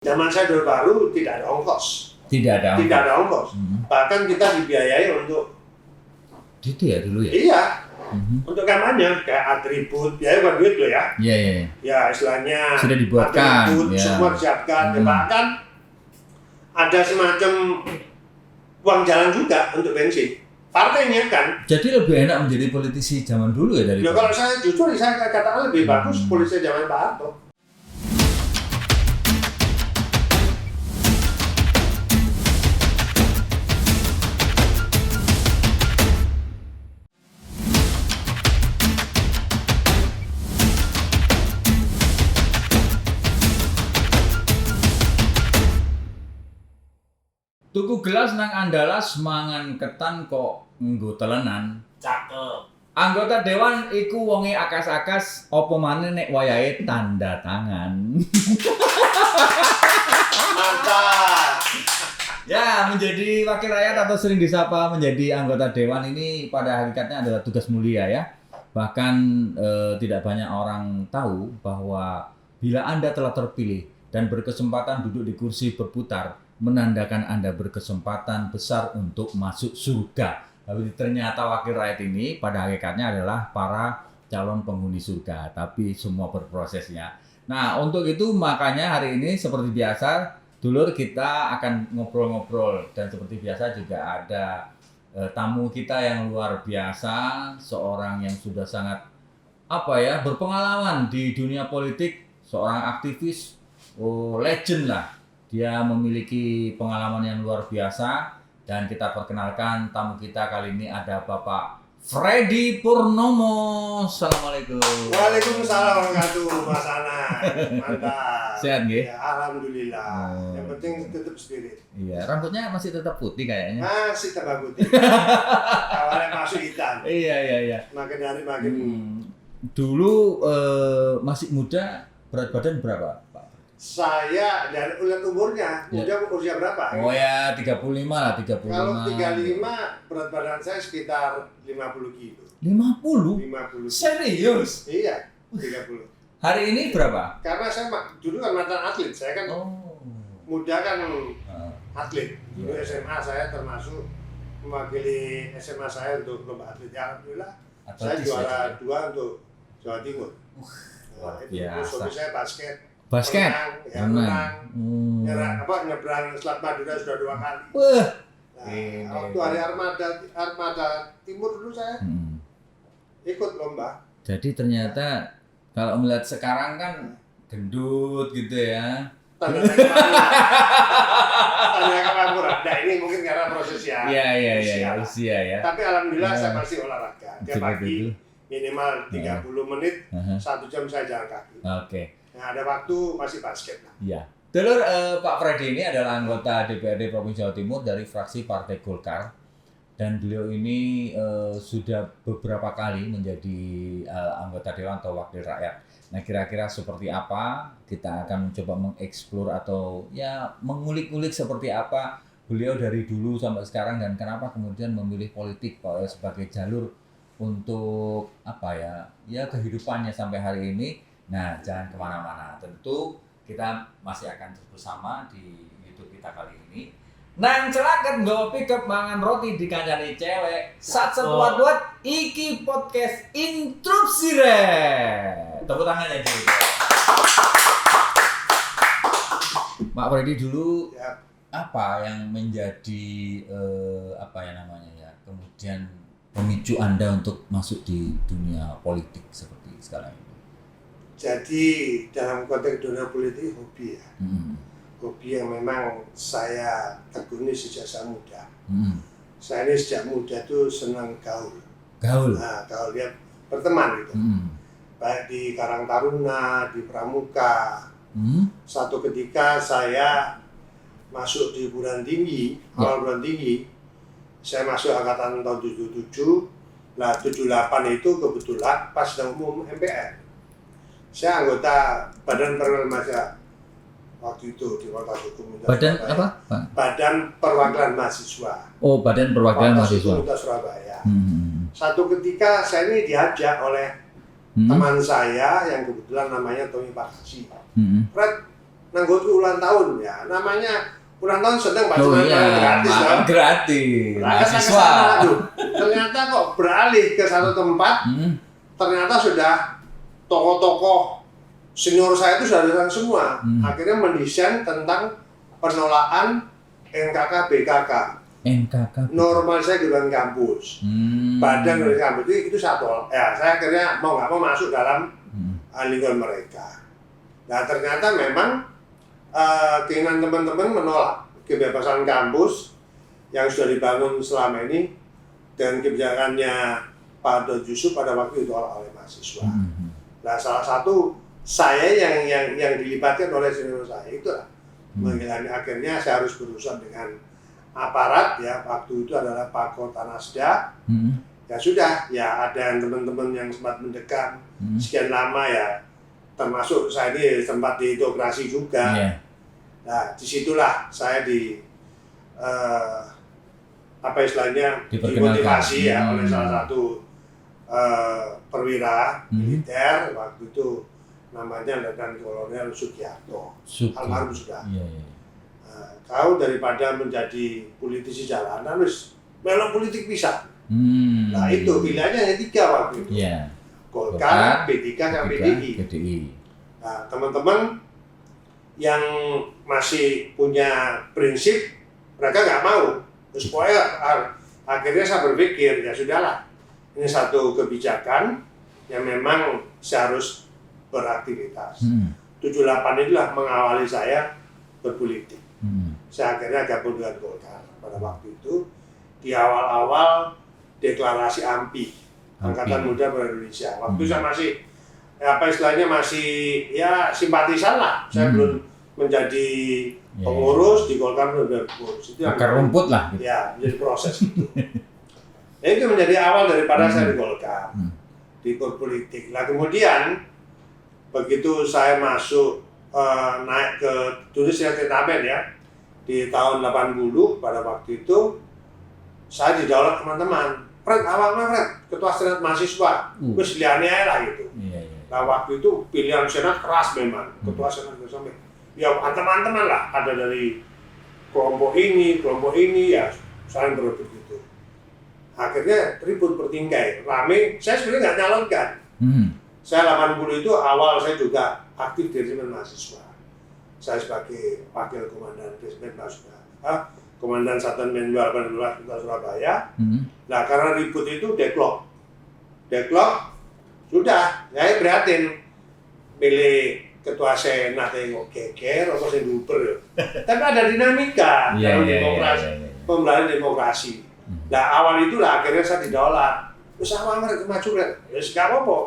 Zaman saya Orde Baru tidak ada ongkos. Tidak ada ongkos. Bahkan kita dibiayai untuk itu ya dulu ya? Iya. Untuk kampanye kayak atribut, biaya bukan duit loh ya. Iya. Ya istilahnya sudah dibuatkan. atribut Ya. semua disiapkan. Bahkan ada semacam uang jalan juga untuk bensin. Partai menyiapkan. Jadi lebih enak menjadi politisi zaman dulu ya dari. Ya kalau saya jujur saya katakan lebih bagus politisi zaman Pak Harto. Tuku gelas nang andalas mangan ketan kok nggo telenan. Cakep. Anggota dewan iku wonge akas-akas apa maneh nek wayahe tanda tangan. Mantap. Ya, menjadi wakil rakyat atau sering disapa menjadi anggota dewan ini pada hakikatnya adalah tugas mulia ya. Bahkan tidak banyak orang tahu bahwa bila Anda telah terpilih dan berkesempatan duduk di kursi berputar, menandakan Anda berkesempatan besar untuk masuk surga. Tapi ternyata wakil rakyat ini pada hakikatnya adalah para calon penghuni surga, tapi semua berprosesnya. Nah, untuk itu makanya hari ini seperti biasa, dulur kita akan ngobrol-ngobrol dan seperti biasa juga ada tamu kita yang luar biasa, seorang yang sudah sangat berpengalaman di dunia politik, seorang aktivis, legend lah. Dia memiliki pengalaman yang luar biasa dan kita perkenalkan tamu kita kali ini ada Bapak Freddy Purnomo. Assalamualaikum. Waalaikumsalam warahmatullahi Mas Ana. Mantap. Sehat nggih? Ya, alhamdulillah. Yang penting tetap spirit. Iya, rambutnya masih tetap putih kayaknya. Masih tambah putih. Awalnya masuk hitam. Iya. Makin hari makin. Dulu masih muda, berat badan berapa, Pak? Saya dari ulian umurnya, usia berapa? Oh ya, 35 lah, 35. Kalau 35, berat badan saya sekitar 50 kilo. 50? 50. Serius? Iya, 30. Hari ini berapa? Karena saya dulu kan mantan atlet, saya kan muda kan atlet. Dulu SMA saya termasuk mewakili SMA saya untuk lomba atlet. Alhamdulillah, saya juara 2 untuk Jawa Timur. Luar Itu hobi saya basket. Renang. Nyebrang Selat Madura sudah 2 kali. Waktu hari Armada Timur dulu saya ikut lomba. Jadi ternyata kalau melihat sekarang kan gendut gitu ya. Tanda kemakmuran. Nah ini mungkin karena proses ya. Iya, usia ya. Tapi alhamdulillah saya masih olahraga. Tiap pagi minimal 30 menit, 1 jam saya jalan kaki. Oke. Nah, ada waktu masih basket lah. Iya. Dulur, Pak Freddy ini adalah anggota DPRD Provinsi Jawa Timur dari fraksi Partai Golkar. Dan beliau ini sudah beberapa kali menjadi anggota dewan atau wakil rakyat. Nah, kira-kira seperti apa? Kita akan mencoba mengeksplor atau ya mengulik-ulik seperti apa beliau dari dulu sampai sekarang dan kenapa kemudian memilih politik sebagai jalur untuk kehidupannya sampai hari ini. Nah, jangan kemana-mana. Tentu kita masih akan terus bersama di YouTube kita kali ini. Nang celaket nggawa pickup mangan roti di kancane cewek. Sat sebuat iki podcast interupsi re. Tepuk tangan aja dulu. Pak Freddy dulu apa yang menjadi kemudian pemicu Anda untuk masuk di dunia politik seperti sekarang ini? Jadi dalam konteks dunia politik hobi ya. Hobi yang memang saya tekuni sejak saya muda. Saya ini sejak muda tuh senang gaul. Nah, gaul ya berteman gitu. Baik di Karang Taruna, di Pramuka. Satu ketika saya masuk di perguruan tinggi, awal perguruan tinggi, saya masuk angkatan tahun 77. Nah, 78 itu kebetulan pas sedang umum MPR. Saya anggota Badan Perwakilan Mahasiswa waktu itu di Fakultas Hukum Badan Surabaya. apa, Pak? Badan Perwakilan Mahasiswa. Oh, Badan Perwakilan Mahasiswa. Fakultas Surabaya. Satu ketika saya ini diajak oleh teman saya yang kebetulan namanya Tommy Pakasi. Fred, nanggoku ulang tahun ya, namanya ulang tahun seneng Oh macam-macam iya, gratis kan. gratis. Mahasiswa. Ternyata kok beralih ke satu tempat, ternyata sudah tokoh-tokoh senior saya itu sudah datang semua. Akhirnya mendesain tentang penolakan NKK BKK. NKK. Normalisasi kehidupan kampus. Badan dari kampus itu satu. Ya, saya akhirnya mau nggak mau masuk dalam lingkungan mereka. Nah ternyata memang keinginan teman-teman menolak kebebasan kampus yang sudah dibangun selama ini dengan kebijakannya Pak Dr. Yusuf pada waktu itu oleh mahasiswa. Nah salah satu saya yang dilibatkan oleh senior saya itulah menghilangkan, akhirnya saya harus berurusan dengan aparat ya, waktu itu adalah Pak Kota Nasda. Ya sudah, ya ada yang teman-teman yang sempat mendekat sekian lama ya, termasuk saya ini sempat diintegrasi juga. Nah disitulah saya apa istilahnya dimotivasi ya oleh salah satu perwira militer waktu itu, namanya Letnan Kolonel Sugiarto, almarhum sudah. Kau daripada menjadi politisi jalanan, wis melok politik bisa. Nah itu pilihannya hanya 3 waktu itu. Golkar, P3, sama PDI. Nah teman-teman yang masih punya prinsip, mereka nggak mau. Terus pokoknya akhirnya saya berpikir, ya sudahlah, ini satu kebijakan yang memang saya harus beraktivitas. 78 itulah mengawali saya berpolitik. Saya akhirnya gabung dengan Golkar pada waktu itu. Di awal-awal deklarasi AMPI, Angkatan Muda Indonesia. Waktu saya masih apa istilahnya masih ya simpatisan lah. Saya belum menjadi pengurus di Golkar, belum pengurus. Itu akar rumput lah. Ya, menjadi proses itu. Itu menjadi awal daripada saya di Golkar, di berpolitik. Nah kemudian begitu saya masuk naik ke tulis Tetaben ya di tahun 80, pada waktu itu saya didaulat teman-teman. Fred, awalnya Fred, ketua senat mahasiswa, terus liane lah gitu. Nah waktu itu pilihan senat keras memang, ketua senat sampai ya teman-teman lah, ada dari kelompok ini ya saling berebut gitu. Akhirnya ribut bertingkai, rame. Saya sebenarnya nggak nyalonkan. Saya 80 itu awal saya juga aktif di Resimen Mahasiswa. Saya sebagai wakil komandan Resimen Mahasiswa, komandan Satuan Menwa 18 Kota Surabaya. Nah karena ribut itu deadlock, sudah saya prihatin pilih ketua senat yang geger atau yang duper. Tapi ada dinamika dalam demokrasi, pembelajaran demokrasi. Nah awal itulah akhirnya saya didaulat. Terus awal mereka maju kan, ya gak apa-apa.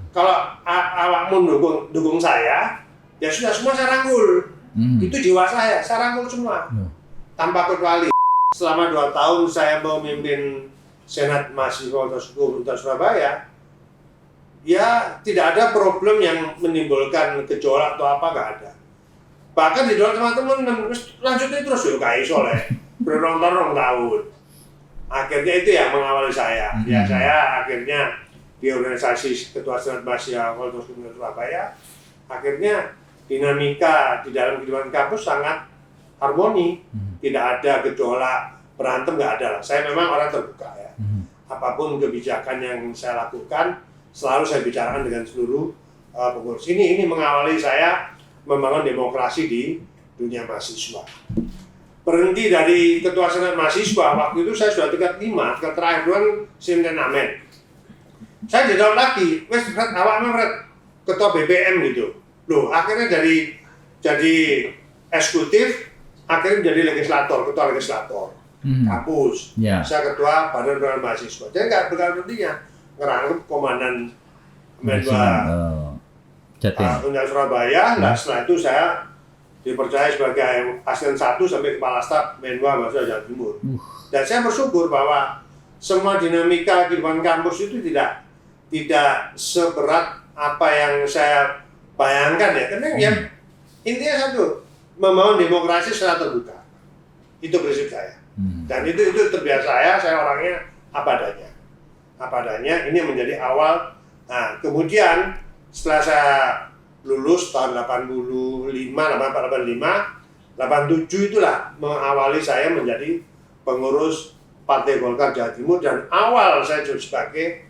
Kalau awakmu dukung saya, ya sudah semua saya rangkul. Itu jiwa saya rangkul semua. Tanpa kecuali. Selama 2 tahun saya memimpin Senat Mahasiswa Kota Surabaya, ya tidak ada problem yang menimbulkan gejolak atau apa, nggak ada. Bahkan didorong teman-teman, lanjutnya terus yuk kayak soleh, bertonton tahun. Akhirnya itu yang mengawali saya. Ya saya akhirnya di organisasi Ketua Senat Mahasiswa Kota Surabaya, akhirnya dinamika di dalam kehidupan kampus sangat harmoni, tidak ada gejolak, berantem nggak ada. Saya memang orang terbuka ya. Apapun kebijakan yang saya lakukan, selalu saya bicarakan dengan seluruh pengurus. Ini mengawali saya membangun demokrasi di dunia mahasiswa. Berhenti dari ketua senat mahasiswa, waktu itu saya sudah tingkat 5, tingkat terakhir kan Sintenamen. Saya didorong lagi, wes Fred, awaknya Fred, ketua BBM gitu. Loh, akhirnya jadi eksekutif, akhirnya menjadi legislator, ketua legislator kampus. Saya ketua badan pengelola mahasiswa. Jadi nggak bergantinya ngerangkep komandan Menwa Universitas Surabaya. Nah setelah itu saya dipercaya sebagai asisten 1 sampai kepala staf Menwa Mahasiswa Jawa Timur. Dan saya bersyukur bahwa semua dinamika kehidupan kampus itu tidak seberat apa yang saya bayangkan ya. Karena yang intinya satu, membangun demokrasi secara terbuka. Itu prinsip saya. Dan itu terbiasa saya orangnya apa adanya. Ini menjadi awal. Nah, kemudian setelah saya lulus tahun 85, 87 itulah mengawali saya menjadi pengurus Partai Golkar Jawa Timur, dan awal saya juga sebagai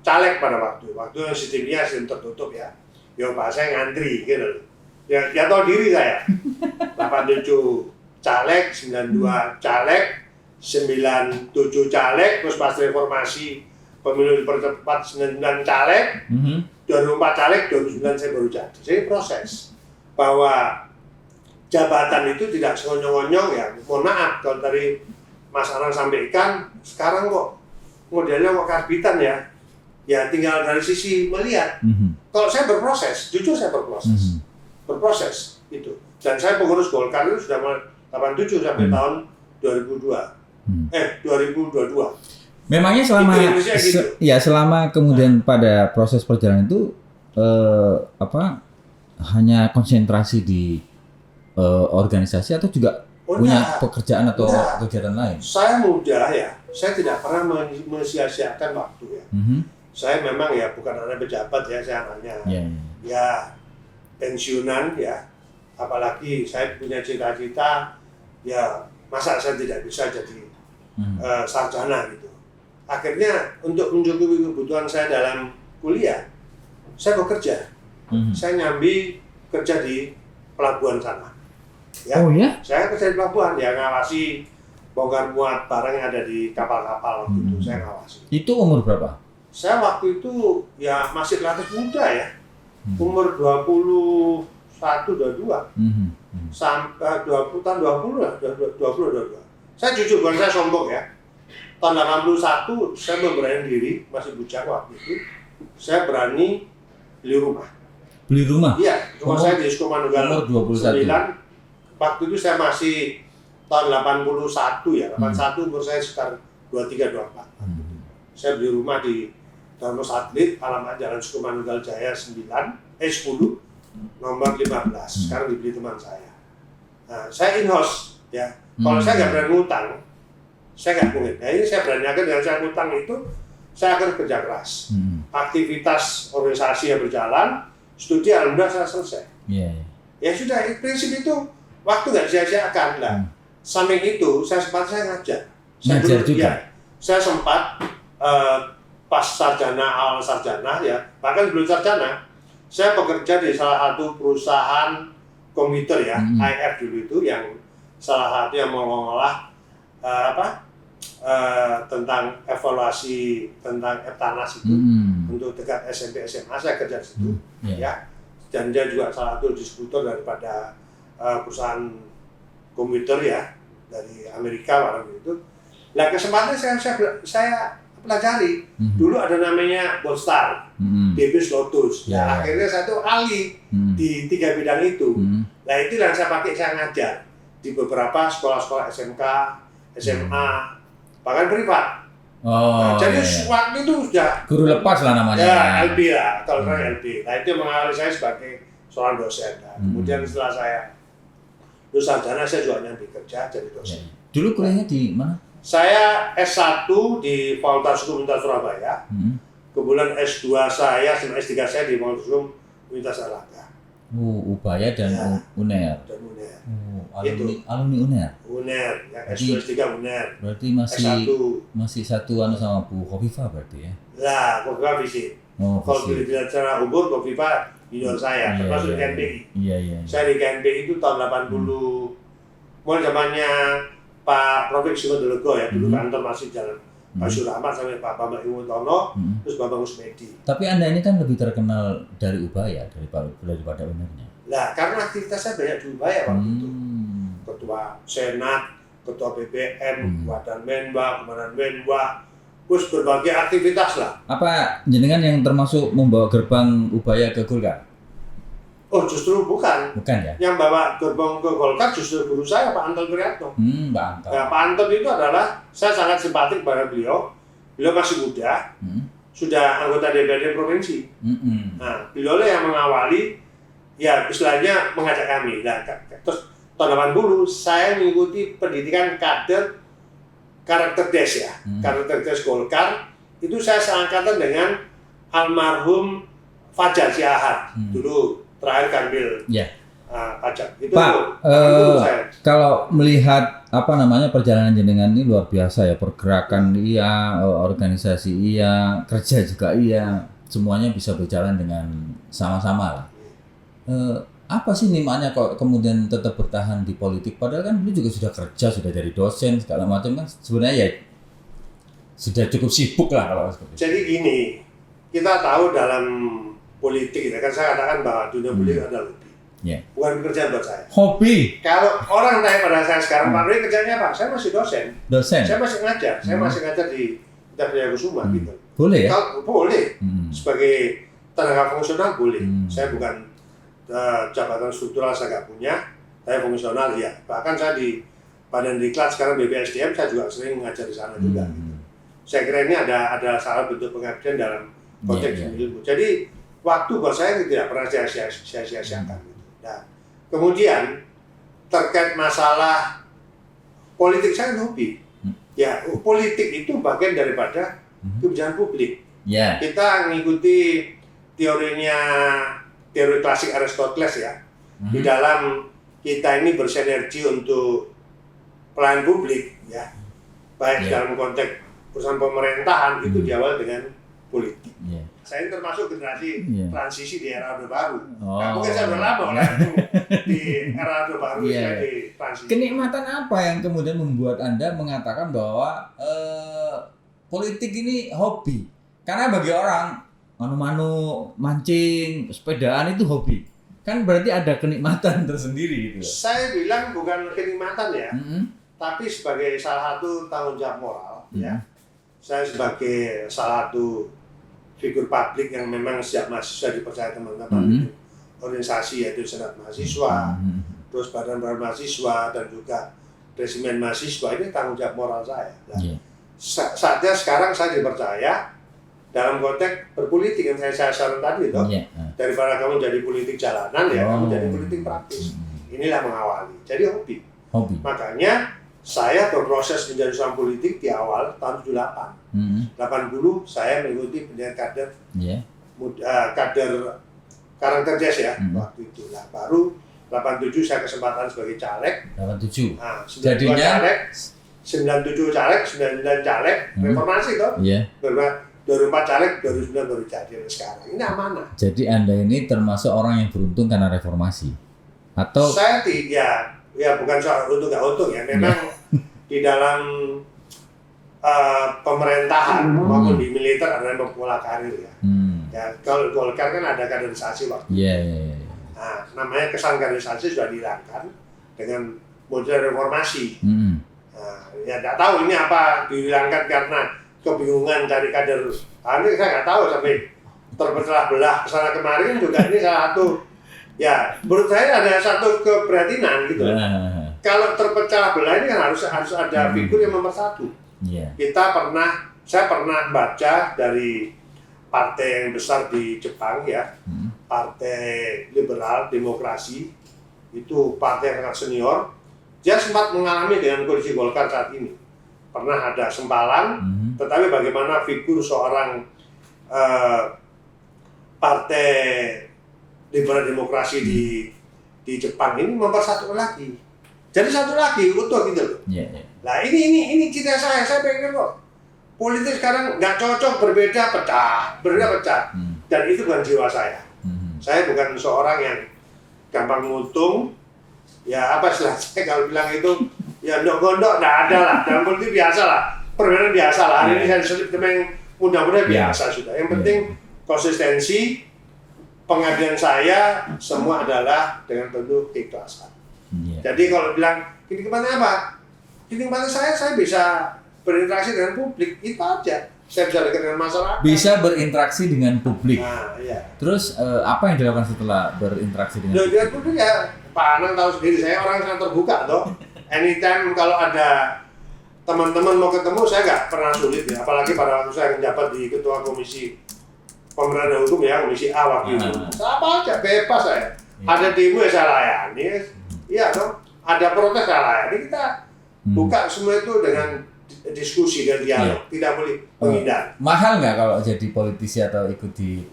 caleg pada waktu sistemnya sistem tertutup ya. Ya Pak, saya ngantri gitu. Ya tahu diri saya. 87 caleg, 92 caleg, 97 caleg, terus pas reformasi pemilu dipercepat 99 caleg, 2004 caleg, 2009 saya baru jadi. Jadi proses bahwa jabatan itu tidak sekonyong-konyong ya. Mohon maaf kalau tadi Mas Anang sampaikan, sekarang kok modelnya kok karbitan ya. Ya tinggal dari sisi melihat. Kalau saya berproses, jujur saya berproses. Berproses itu. Dan saya pengurus Golkar itu sudah mulai 87 sampai tahun 2022. Memangnya selama gitu. selama kemudian pada proses perjalanan itu hanya konsentrasi di organisasi atau juga punya pekerjaan atau kegiatan lain? Saya muda ya, saya tidak pernah mensia-siakan waktu ya. Saya memang ya bukan anak pejabat ya, saya anaknya ya pensiunan ya. Apalagi saya punya cita-cita ya, masa saya tidak bisa jadi sarjana gitu. Akhirnya untuk mencukupi kebutuhan saya dalam kuliah, saya bekerja. Saya nyambi kerja di pelabuhan sana. Ya, oh ya? Saya kerja di pelabuhan ya, ngawasi bongkar muat barang yang ada di kapal-kapal waktu itu, saya ngawasi. Itu umur berapa? Saya waktu itu ya masih relatif muda ya, umur 21, 22, sampai 20 tahun 20 lah, 22. Saya jujur, bukan saya sombong ya. Tahun 81 saya memberanikan diri, masih bujang waktu itu, saya berani beli rumah. Beli rumah? Iya, rumah saya di Sukomanunggal 9. Waktu itu saya masih tahun 81 ya, 81 umur saya sekitar 23, 24. Saya beli rumah di Dono Satelit, alamat Jalan Sukomanunggal Jaya 10, nomor 15. Sekarang dibeli teman saya. Nah, saya in-house ya. Kalau saya nggak berani ngutang, saya nggak mungkin. Nah, ini saya berani akan dengan saya ngutang itu, saya akan kerja keras. Aktivitas organisasi yang berjalan, studi alhamdulillah saya selesai. Ya sudah, prinsip itu waktu nggak sia-siakan lah. Samping itu, saya ngajar. Ngajar juga? Ya, saya sempat pas sarjana, awal sarjana ya, bahkan sebelum sarjana, saya bekerja di salah satu perusahaan komputer ya, IF dulu itu, yang salah satu yang mengolah tentang evaluasi tentang Eptanas itu untuk dekat SMP SMA, saya kerja di situ ya. Dan dia juga salah satu distributor daripada perusahaan komputer ya dari Amerika waktu itu. Nah, kesempatan saya pelajari. Dulu ada namanya Bolstar, Debis Lotus. Nah, akhirnya saya tuh ahli di 3 bidang itu. Nah, itu yang saya pakai, saya ngajar di beberapa sekolah-sekolah SMK, SMA, bahkan privat. Jadi waktu itu sudah guru lepas lah namanya. Ya, LB lah, kalau saya LB. Nah, itu mengawali saya sebagai seorang dosen. Nah, kemudian setelah saya lulus sarjana, saya juga nyambi kerja jadi dosen. Dulu kuliahnya di mana? Saya S1 di Fakultas Hukum Universitas Surabaya. Kemudian S2 saya sama S3 saya di Fakultas Hukum Universitas Erlangga. Ubaya dan UNER. Dan UNER. Alumni UNER. UNER, ya, S2 S3 UNER. Berarti masih satuan sama Bu Khofifah berarti ya? Lah, Khofifah visit. Kalau dilihat secara umur, Khofifah junior saya, termasuk di KNPI. Saya di KNPI itu tahun 80, mulai zamannya Pak Profik Sukodelego ya, dulu kantor masih jalan Pak Surahmat sampai Pak Bambang Iwotono, terus Bambang Usmedi. Tapi Anda ini kan lebih terkenal dari Ubaya daripada UNER-nya. Nah, karena aktivitas saya banyak di Ubaya waktu itu. Ketua Senat, Ketua BPM, Wadan Menwa, Komandan Menwa, terus berbagai aktivitas lah. Apa jenengan yang termasuk membawa gerbang Ubaya ke Golkar? Oh, justru bukan. Bukan ya? Yang bawa gerbang ke Golkar justru guru saya, Pak Anton Priatno. Pak Anton. Nah, Pak Anton itu adalah, saya sangat simpatik pada beliau. Beliau masih muda, sudah anggota DPRD provinsi. Nah, beliau yang mengawali, ya istilahnya mengajak kami. Nah, terus tahun 80 saya mengikuti pendidikan karakter des ya, karakter des Golkar. Itu saya seangkatan dengan almarhum Fajar Siahat dulu terakhir ambil pajak itu. Pak, kalau melihat perjalanan jenengan ini luar biasa ya, pergerakan iya, organisasi iya, kerja juga iya, semuanya bisa berjalan dengan sama-sama lah. Apa sih nikmatnya kok kemudian tetap bertahan di politik? Padahal kan dulu juga sudah kerja, sudah jadi dosen segala macam kan, sebenarnya ya sudah cukup sibuk lah kalau seperti itu. Jadi gini, kita tahu dalam politik, kan saya katakan bahwa dunia politik adalah hobi, bukan pekerjaan buat saya. Hobi. Kalau orang tanya pada saya sekarang, Pak Roy kerjanya apa? Saya masih dosen. Saya masih ngajar. Saya masih ngajar di Widyasukma gitu. Boleh ya? Kalau boleh, sebagai tenaga fungsional boleh. Saya bukan jabatan struktural, saya nggak punya. Saya fungsional ya. Bahkan saya di Badan Diklat sekarang BPSDM, saya juga sering mengajar di sana juga. Gitu. Saya kira ini ada salah bentuk pengabdian dalam konteks ilmu. Jadi waktu buat saya tidak pernah saya sia-siakan. Nah, kemudian terkait masalah politik, saya hobi. Ya, politik itu bagian daripada kebijakan publik. Kita mengikuti teori klasik Aristoteles ya. Di dalam kita ini bersinergi untuk pelayanan publik ya. Baik dalam konteks perusahaan pemerintahan itu diawali dengan politik. Saya ini termasuk generasi transisi di era Orde Baru. Nah, mungkin saya berlama di era Orde Baru saya di transisi. Kenikmatan apa yang kemudian membuat Anda mengatakan bahwa politik ini hobi? Karena bagi orang manu-manu, mancing, sepedaan itu hobi. Kan berarti ada kenikmatan tersendiri gitu. Saya bilang bukan kenikmatan ya, tapi sebagai salah satu tanggung jawab moral ya. Saya sebagai salah satu figur publik yang memang sejak mahasiswa dipercaya teman-teman organisasi, yaitu Senat Mahasiswa, terus Badan Mahasiswa dan juga Resimen Mahasiswa, ini tanggung jawab moral saya. Nah, saatnya sekarang saya dipercaya dalam konteks berpolitik yang saya saran tadi toh. Daripada kamu jadi politik jalanan ya kamu jadi politik praktis. Inilah mengawali. Jadi hobi. Makanya saya berproses menjadi seorang politik di awal tahun 78. 80 saya mengikuti pendidikan kader karakter jazz ya waktu itu. Nah, baru 87 saya kesempatan sebagai caleg. 87. Nah, jadinya caleg, 97 caleg, 99 caleg, reformasi toh. 2004 caleg, 2009 baru jadi sekarang. Ini amanah. Jadi Anda ini termasuk orang yang beruntung karena reformasi? Atau saya tidak, ya bukan soal untung nggak untung ya. Memang di dalam pemerintahan maupun di militer ada pola karir ya. Ya kalau Golkar kan ada kaderisasi waktu. Nah, namanya kesan kaderisasi sudah dihilangkan dengan model reformasi. Nah, ya tidak tahu ini apa dihilangkan karena kebingungan cari kader. Ini saya nggak tahu sampai terpecah belah kesana kemarin juga ini salah satu. Ya, menurut saya ada satu keprihatinan gitu. Kalau terpecah belah ini kan harus ada figur yang nomor satu. Saya pernah baca dari partai yang besar di Jepang ya, Partai Liberal Demokrasi, itu partai yang sangat senior. Dia sempat mengalami dengan kondisi Golkar saat ini. Pernah ada sempalan, tetapi bagaimana figur seorang Partai Liberal Demokrasi di Jepang ini mempersatukan lagi. Jadi satu lagi utuh gitu loh. Nah ini cita saya pengen kok. Politik sekarang nggak cocok, berbeda pecah. Dan itu bukan jiwa saya. Saya bukan seorang yang gampang ngutung. Ya apa istilahnya kalau bilang itu ya gondok nggak ada lah. Dalam politik biasa lah, perbedaan biasa lah. Hari ini saya selip temen mudah-mudahan biasa sudah. Yang penting konsistensi. Pengabdian saya semua adalah dengan penuh keikhlasan. Jadi kalau bilang ini kemana apa? Ini kemana saya bisa berinteraksi dengan publik, itu aja. Saya bisa dekat dengan masyarakat. Bisa berinteraksi dengan publik. Nah, iya. Terus apa yang dilakukan setelah berinteraksi dengan publik? Dengan publik ya, Pak Anang tahu sendiri, saya orang yang sangat terbuka toh. Anytime kalau ada teman-teman mau ketemu, saya nggak pernah sulit ya. Apalagi pada waktu saya menjabat di Ketua Komisi Pemerintahan Hukum ya, Komisi A waktu itu. Apa aja, bebas saya. Ada demo ya saya layani. Iya dong, ada protes saya layani. Kita buka semua itu dengan diskusi dan dialog, tidak boleh menghindar. Mahal nggak kalau jadi politisi atau ikut di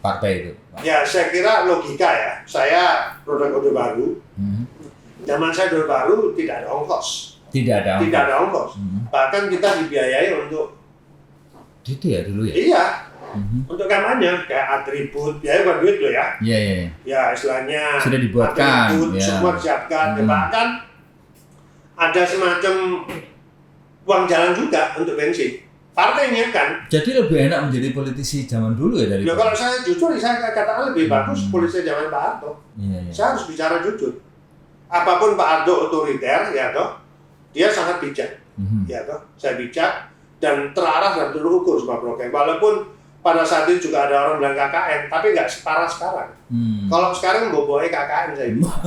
partai itu? Ya, saya kira logika ya. Saya produk Orde Baru. Zaman saya Orde Baru tidak ada ongkos. Tidak ada ongkos. Bahkan kita dibiayai untuk itu ya dulu ya? Iya. Untuk kampanye kayak atribut, biaya bukan duit loh ya. Iya. Ya istilahnya Sudah dibuatkan. atribut, Ya. semua disiapkan. Bahkan ada semacam uang jalan juga untuk bensin. Partainya kan. Jadi lebih enak menjadi politisi zaman dulu ya dari. Ya kalau saya jujur, saya katakan lebih bagus polisi zaman Pak Harto. Iya. Saya harus bicara jujur. Apapun Pak Harto otoriter, ya toh, dia sangat bijak, ya toh, saya bijak dan terarah dan terukur semua program. Walaupun pada saat itu juga ada orang bilang KKN, tapi nggak separah sekarang. Kalau sekarang boboe KKN saya bilang.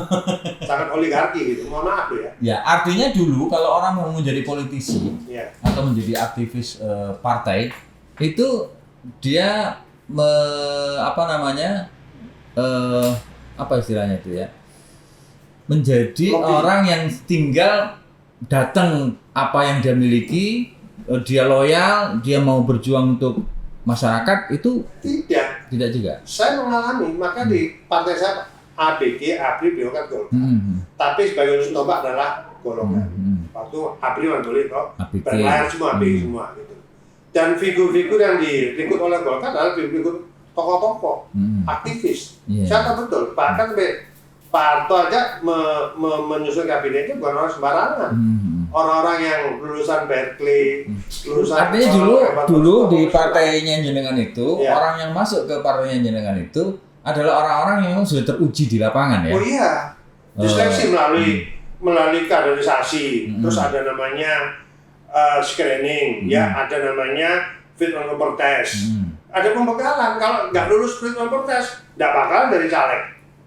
Sangat oligarki gitu, mohon maaf ya. Ya, artinya dulu kalau orang mau menjadi politisi atau menjadi aktivis partai itu dia apa istilahnya itu ya? Menjadi orang yang tinggal datang apa yang dia miliki, dia loyal, dia mau berjuang untuk masyarakat itu tidak juga. Saya mengalami, maka di partai saya ABG, ABRI, beliau kan Golkar. Tapi sebagai ujung tombak adalah golongan. Waktu ABRI mandoli kok, berlayar semua ABG semua gitu. Dan figur-figur yang direkrut oleh Golkar adalah figur tokoh-tokoh, aktivis. Saya tahu betul, bahkan Pak Harto aja menyusun kabinetnya bukan orang sembarangan. Orang-orang yang lulusan Berkeley, lulusan. Artinya dulu di partainya jenengan itu, orang yang masuk ke partainya jenengan itu adalah orang-orang yang memang sudah teruji di lapangan ya. Oh iya, diseleksi melalui kaderisasi, terus ada namanya screening, ya ada namanya fit and proper test. Ada pembekalan, kalau nggak lulus fit and proper test, nggak bakalan dari caleg.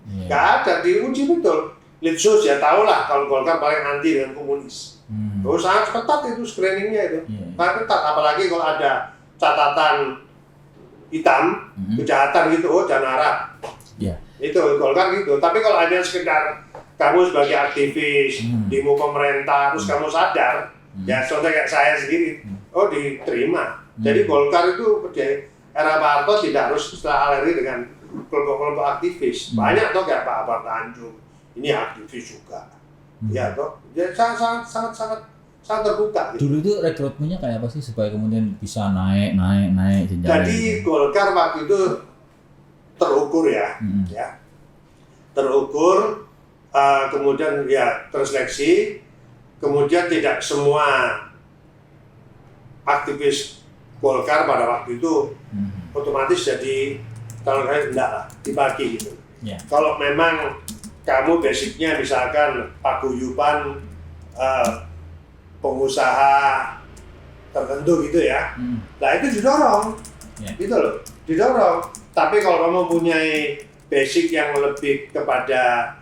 Nggak ada, diuji betul. Litsus ya tau lah kalau Golkar paling anti dengan komunis. Sangat ketat itu screeningnya itu, sangat ketat. Apalagi kalau ada catatan hitam, kejahatan gitu, jangan harap. Itu Golkar gitu. Tapi kalau hanya sekedar kamu sebagai aktivis, demo pemerintah, terus kamu sadar, ya contoh kayak saya sendiri, diterima. Jadi Golkar itu di era Pak Harto tidak harus setelah alergi dengan kelompok-kelompok aktivis. Banyak toh kayak Pak Abar Tanjung, ini aktivis juga. Ya toh, dia sangat terbuka. Gitu. Dulu itu rekrutmennya kayak apa sih supaya kemudian bisa naik jenjang. Jadi Golkar waktu itu terukur ya, terukur, kemudian ya terseleksi, kemudian tidak semua aktivis Golkar pada waktu itu otomatis jadi kalau saya enggak lah dibagi gitu. Kalau memang kamu basicnya misalkan paguyuban pengusaha tertentu gitu ya, nah itu didorong, gitu loh, didorong. Tapi kalau kamu punya basic yang lebih kepada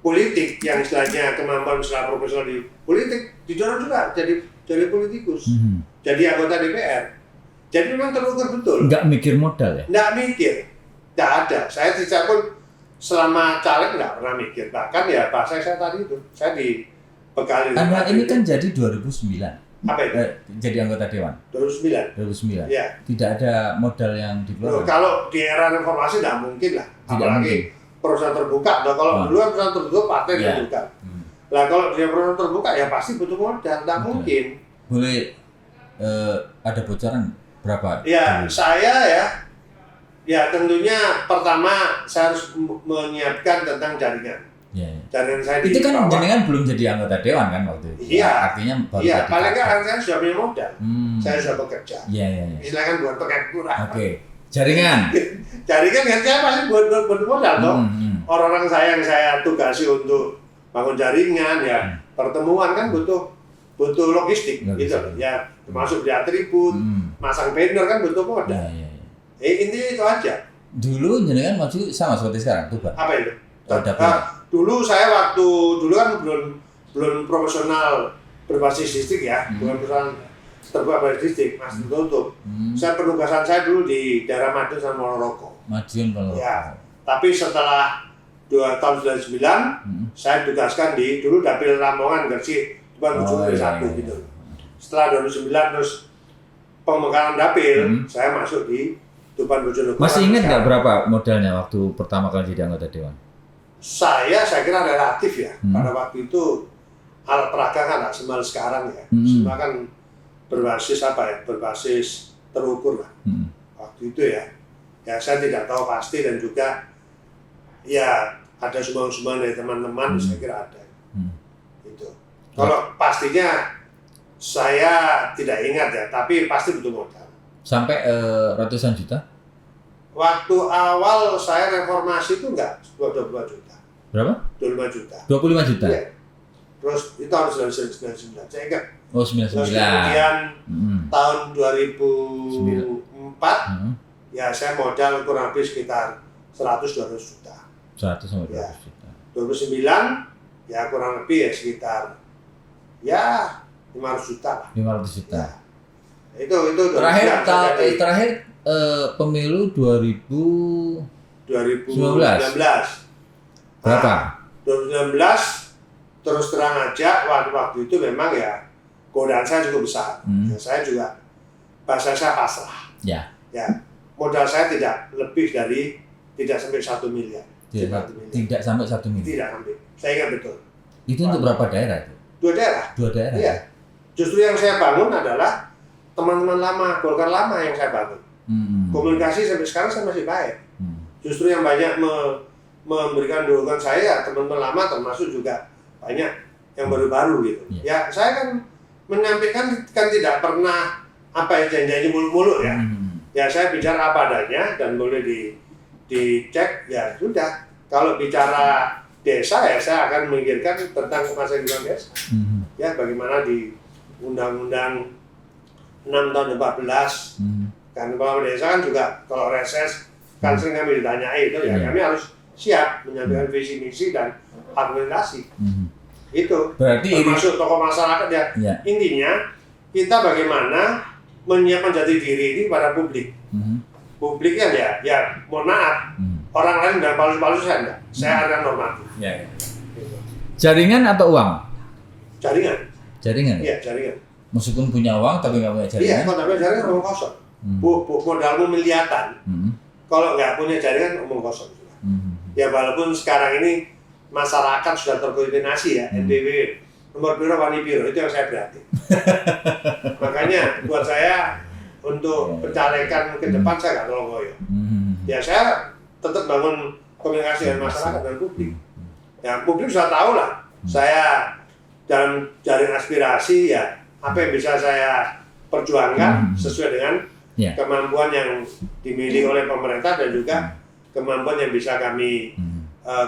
politik, yang istilahnya kemampuan secara profesional di politik, didorong juga jadi politikus, jadi anggota DPR. Jadi memang terukur betul. Nggak mikir modal ya? Nggak mikir. Nggak ada. Saya pun selama caleg nggak pernah mikir. Bahkan ya bahasa saya tadi itu, saya dibekali. Anda ini kan jadi 2009. Apa itu? Jadi anggota Dewan. 2009. Ya. Tidak ada modal yang dikeluarkan. Kalau di era reformasi nggak mungkin lah. Apalagi perusahaan terbuka. Nah, kalau dulu kan perusahaan terbuka partai terbuka. Lah kalau di perusahaan terbuka ya pasti butuh modal. Nggak mungkin. Boleh ada bocoran berapa? Ya saya ya tentunya pertama saya harus menyiapkan tentang jaringan. Jaringan saya itu kan jenengan belum jadi anggota Dewan kan waktu itu. Iya. Artinya baru. Iya, paling nggak saya sudah punya modal. Saya sudah bekerja. Iya. Silakan buat pekan kurang. Oke. Jaringan kan saya pasti buat modal toh. Orang-orang saya yang saya tugasi untuk bangun jaringan ya, pertemuan kan butuh logistik gitu ya, termasuk di atribut, masang banner kan butuh modal. Intinya itu aja. Dulu jenengan maju sama seperti sekarang tuh, Pak. Apa itu? Dulu saya dulu kan belum profesional berbasis distrik ya, bukan perusahaan terbuka berbasis distrik, masih tertutup. Saya penugasan saya dulu di daerah Madiun sama Ponorogo. Ya, tapi setelah tahun 99, saya ditugaskan dulu Dapil Lamongan Gresik, bukan Ujung dari satu gitu. Setelah 2009 terus pemekaran dapil, saya masuk di Tuban Bojonegoro. Masih ingat nggak berapa modalnya waktu pertama kali jadi anggota dewan? Saya kira relatif ya, karena waktu itu alat peraga kan nggak semahal sekarang ya, semua kan berbasis berbasis terukur lah. Waktu itu ya saya tidak tahu pasti dan juga ya ada sumbangan-sumbangan dari teman-teman, saya kira ada. Itu. Kalau pastinya saya tidak ingat ya, tapi pasti butuh modal. Sampai ratusan juta? Waktu awal saya reformasi itu enggak 22 juta. Berapa? 25 juta. 25 juta? Iya. Terus itu tahun 1999, saya ingat. Oh, 99. Terus kemudian tahun 2004, ya saya modal kurang lebih sekitar 100-200 juta. 100 sampai 200 Ya. juta. 2009, ya kurang lebih ya sekitar ya 500 juta lah. 500 juta. Ya. Itu Terakhir pemilu 2019. 2019. Berapa? 2019 terus terang aja waktu itu memang ya godaan saya cukup besar. Ya, saya juga bahasa saya pasrah. Ya. Ya, modal saya tidak sampai 1 miliar. Tidak sampai 1 miliar. Tidak sampai. Saya ingat betul. Itu untuk berapa daerah itu? 2 daerah. 2 daerah. Iya. Justru yang saya bangun adalah teman-teman lama, Golkar lama yang saya bangun. Komunikasi sampai sekarang saya masih baik. Justru yang banyak memberikan dukungan saya teman-teman lama, termasuk juga banyak yang baru-baru gitu. Ya saya kan menyampaikan kan tidak pernah apa yang janji mulu-mulu ya. Ya saya bicara apa adanya dan boleh dicek ya sudah. Kalau bicara desa ya saya akan memikirkan tentang kemasan desa. Ya bagaimana di Undang-Undang 6 tahun 14 kan kepala desa kan juga kalau reses kan sering kami ditanyai itu ya kami harus siap menyampaikan visi misi dan argumentasi. Itu berarti termasuk tokoh masyarakat ya. Intinya kita bagaimana menyiapkan jati diri ini pada publik. Publiknya ya mohon maaf orang lain nggak palsu-palsu saya enggak. Saya akan normatif. Gitu. Jaringan atau uang? Jaringan. Iya jaringan. Meskipun punya uang tapi nggak punya jaringan. Iya, kalau nggak punya jaringan omong kosong. Modalmu miliatan. Kalau nggak punya jaringan omong kosong. Ya walaupun sekarang ini masyarakat sudah terkoordinasi ya, NPW nomor biro wani biro itu yang saya prihatin. Makanya buat saya untuk pencalekan ke depan saya nggak tolong ngoyo. Ya saya tetap bangun komunikasi dengan masyarakat dan publik. Ya publik sudah tahu lah. Saya dalam jaring aspirasi ya apa yang bisa saya perjuangkan sesuai dengan kemampuan yang dimiliki oleh pemerintah dan juga kemampuan yang bisa kami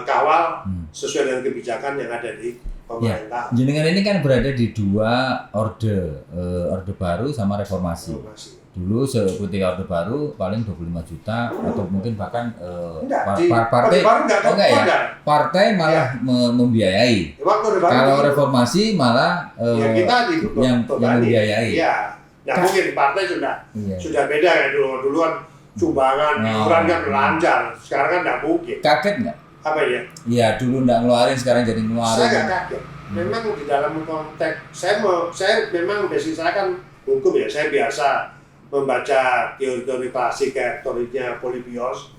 kawal sesuai dengan kebijakan yang ada di pemerintah. Ya, jenengan ini kan berada di 2 orde baru sama reformasi. Dulu ketika orde baru paling 25 juta atau mungkin bahkan partai malah membiayai. Kalau reformasi malah kita yang membiayai. Iya. Nah mungkin partai sudah beda ya dulu kan sumbangan, iuran kan lancar. Sekarang kan nggak mungkin. Kaget nggak? Apa ya? Iya dulu nggak ngeluarin, sekarang jadi ngeluarin. Saya nggak kaget. Memang di dalam konteks saya memang basic saya kan hukum ya. Saya biasa membaca teori-teori klasik kayak teorinya Polybios.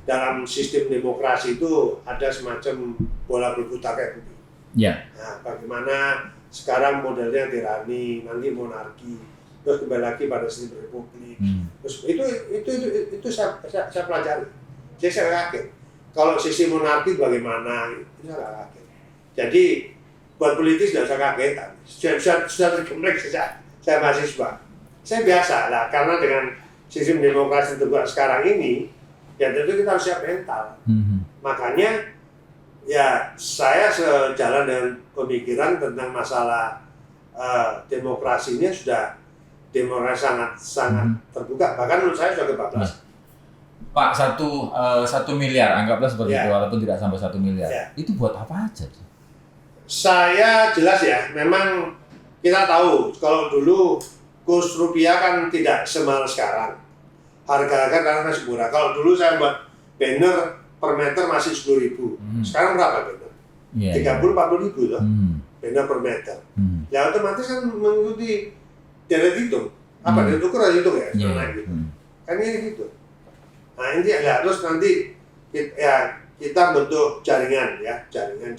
Dalam sistem demokrasi itu ada semacam bola berputar kayak begitu. Ya. Nah, bagaimana sekarang modelnya tirani, nanti monarki, terus kembali lagi pada sistem republik. Terus itu saya pelajari. Jadi saya kaget. Kalau sistem monarki bagaimana? Itu saya kaget. Jadi buat politis tidak usah kagetan. Sudah tergembleng sejak saya mahasiswa. Saya biasa lah karena dengan sistem demokrasi terbuat sekarang ini, ya tentu kita harus siap mental. Makanya ya saya sejalan dengan pemikiran tentang masalah demokrasinya sudah demokrasi sangat terbuka. Bahkan menurut saya sudah kebablasan. Pak, 1 miliar anggaplah seperti itu walaupun tidak sampai 1 miliar. Itu buat apa aja? Saya jelas ya, memang kita tahu kalau dulu kurs rupiah kan tidak semahal sekarang. Harga-harga karena masih murah. Kalau dulu saya buat banner per meter masih 10.000. Sekarang berapa banner? 30-40 ribu loh. Banner per meter. Ya otomatis kan mengikuti deret hitung. apa diukur aja itu ya, Iya. naik gitu. Kan ini gitu. Nah ini ya terus nanti kita bentuk jaringan ya, jaringan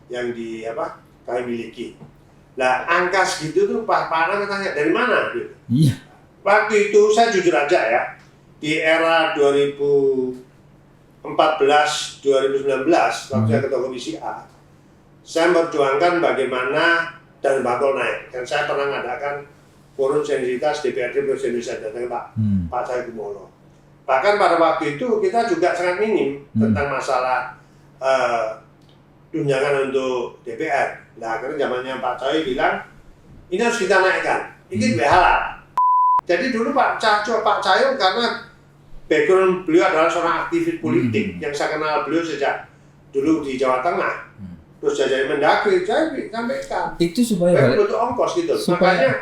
yang di apa kami miliki. Nah angka segitu tuh Pak Anang tanya dari mana gitu. Iya. Waktu itu saya jujur aja ya, di era 2014-2019 waktu saya ketua komisi A, saya memperjuangkan bagaimana dan bakal naik. Dan saya pernah mengadakan forum senioritas DPRD Provinsi Indonesia datang Pak Cahyo Kumolo. Bahkan pada waktu itu kita juga sangat minim tentang masalah tunjangan untuk DPR. Nah akhirnya zamannya Pak Cahyo bilang ini harus kita naikkan, ini halal. Jadi dulu Pak Cahyo karena background beliau adalah seorang aktivis politik yang saya kenal beliau sejak dulu di Jawa Tengah. Terus jadi Mendagri, saya sampaikan. Itu supaya butuh ongkos gitu. Makanya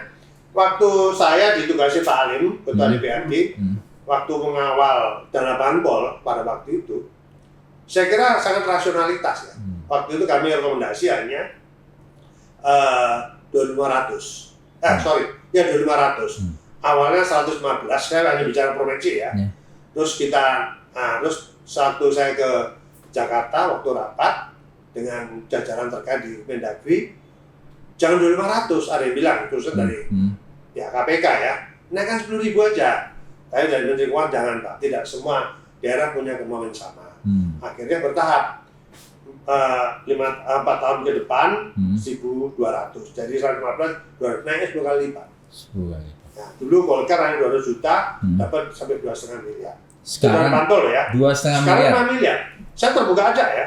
waktu saya ditugasi Pak Alim, Ketua DPRD, waktu mengawal dana banpol pada waktu itu, saya kira sangat rasionalitas ya. Waktu itu kami rekomendasi hanya 2.500. 2.500. Awalnya 115, saya hanya bicara provinsi ya. Terus terus waktu saya ke Jakarta waktu rapat dengan jajaran terkait di Mendagri, jangan 2.500, ada yang bilang terus dari ya KPK ya, naikkan 10.000 aja. Tapi dari Menteri Keuangan jangan Pak, tidak semua daerah punya kemauan sama. Akhirnya bertahap 4 tahun ke depan 1.200, jadi 115, 200 naik 10 kali lipat. 10 kali. Nah, dulu Golkar hanya 200 juta, dapat sampai 2,5 miliar. Sekarang Pantol ya. 2,5 miliar. Sekarang 5 miliar. Saya terbuka aja ya.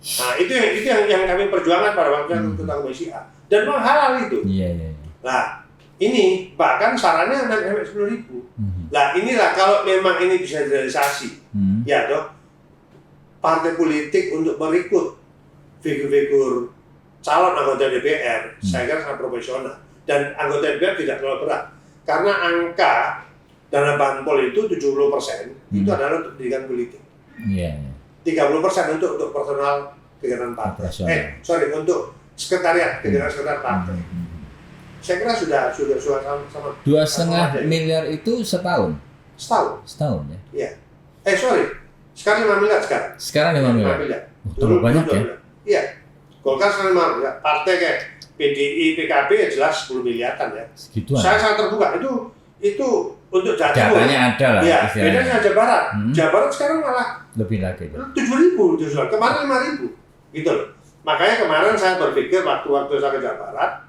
Nah, itu yang kami perjuangkan pada waktu tentang komisi A. Dan memang halal itu. Iya. Nah, ini bahkan sarannya sampai 10.000. Nah, inilah kalau memang ini bisa direalisasi, ya toh, partai politik untuk merekrut figur-figur calon anggota DPR, saya kira sangat profesional. Dan anggota DPR tidak terlalu berat. Karena angka dana banpol itu 70% itu adalah untuk pendidikan politik. 30% untuk personal kegiatan partai. Untuk sekretariat, kegiatan sekretariat partai. Saya kira sudah sama. 2,5 miliar itu setahun. Setahun ya. Iya. Sekarang 5 miliar sekarang. Sekarang 5 miliar. Terlalu banyak ya? Iya. Golkar sekarang 5 miliar. Partai kayak PDI, PKB ya jelas 10 miliaran ya. Segituan. Saya sangat terbuka. Itu untuk Jawa Timur. Datanya ada lah. Iya. Bedanya Jawa Barat. Jawa Barat sekarang malah lebih lagi. 7.000 justru. Kemarin 5.000. Gitu loh. Makanya kemarin saya berpikir waktu saya ke Jawa Barat